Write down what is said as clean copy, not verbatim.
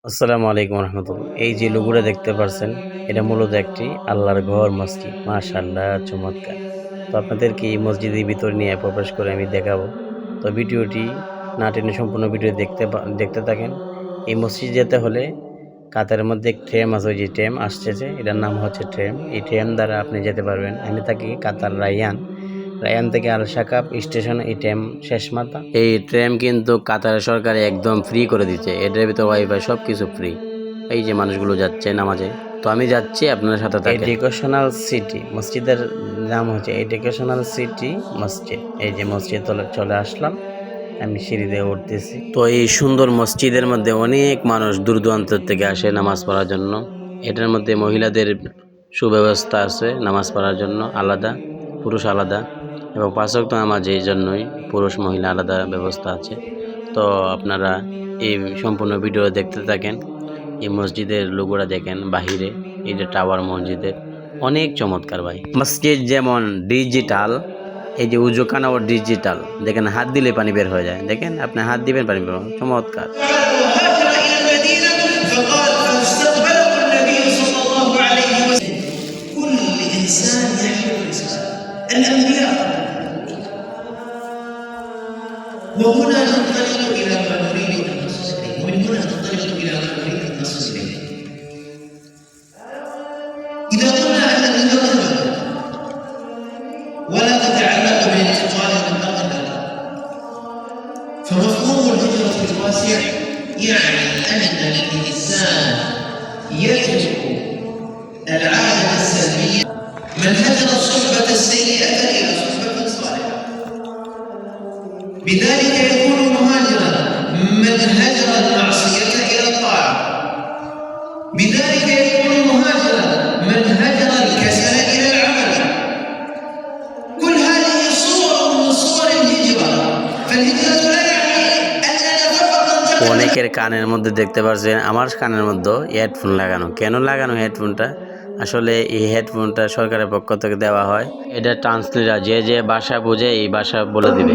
আসসালামু আলাইকুম রহমতুল্লাহ। এই যে লোগোটা দেখতে পারছেন, এটা মূলত একটি আল্লাহর ঘর মসজিদ। মাশাআল্লাহ, চমৎকার। তো আপনাদেরকে এই মসজিদের ভিতর নিয়ে প্রবেশ করে আমি দেখাবো। তো ভিডিওটি না টেনে সম্পূর্ণ ভিডিও দেখতে থাকেন। এই মসজিদ যেতে হলে কাতারের মধ্যে ট্রেন আছে, ওই যে ট্রেন আসতেছে, এটার নাম হচ্ছে ট্রেন। এই ট্রেন দ্বারা আপনি যেতে পারবেন। আমি থাকি কাতার রাইয়ান। রায়ান থেকে আল শাকাব স্টেশন, এই ট্রেন শেষ মাথা। এই ট্রেন কিন্তু কাতার সরকার একদম ফ্রি করে দিচ্ছে। এটার ভিতর ওয়াইফাই সব কিছু ফ্রি। এই যে মানুষগুলো যাচ্ছে নামাজে, তো আমি যাচ্ছি আপনার সাথে থাকেন। এডুকেশনাল সিটি মসজিদের নাম হচ্ছে এডুকেশনাল সিটি মসজিদ। এই যে মসজিদ চলে আসলাম, আমি সিঁড়ি দিয়ে উঠতেছি। তো এই সুন্দর মসজিদের মধ্যে অনেক মানুষ দূর দূরান্ত থেকে আসে নামাজ পড়ার জন্য। এটার মধ্যে মহিলাদের সুব্যবস্থা আছে নামাজ পড়ার জন্য আলাদা, পুরুষ আলাদা, এবং 5 ওয়াক্ত নামাজ এই জন্যই পুরুষ মহিলা আলাদা ব্যবস্থা আছে। তো আপনারা এই সম্পূর্ণ ভিডিও দেখতে থাকেন। এই মসজিদের লোগোটা দেখেন বাহিরে, এই যে টাওয়ার মসজিদের অনেক চমৎকার ভাই। মসজিদ যেমন ডিজিটাল, এই যে উজুখানাও ডিজিটাল। দেখেন হাত দিলে পানি বের হয়ে যায়, দেখেন আপনি হাত দিবেন পানি বের হবে, চমৎকার। وهنا ننطلق إلى ما نريد أن نصل إليه، ومن هنا ننطلق إلى ما نريد أن نصل إليه. إذا قلنا أن الهجرة ولا تتعلق بالانتقال من أرض الأرض، فمفهوم الهجرة الواسع يعني أن الإنسان يترك العادة السلبية، من هجر الصحبة السيئة إلى صحبة صالحة، بذلك يكون مهاجرا. من هجر المعصية إلى الطاعة، بذلك يكون مهاجرا. من هجر الكسل إلى العمل. كل هذه صور من صور الهجرة. فالهجرة لا يعني أننا فقط ننتقل. অনেকের কানের মধ্যে দেখতে পাচ্ছেন, আমার কানের মধ্যে হেডফোন লাগানো। কেন লাগানো হেডফোনটা? আসলে এই হেডফোনটা সরকারের পক্ষ থেকে দেওয়া হয়। এটা ট্রান্সলেটর যে ভাষা বোঝে এই ভাষা বলে দিবে।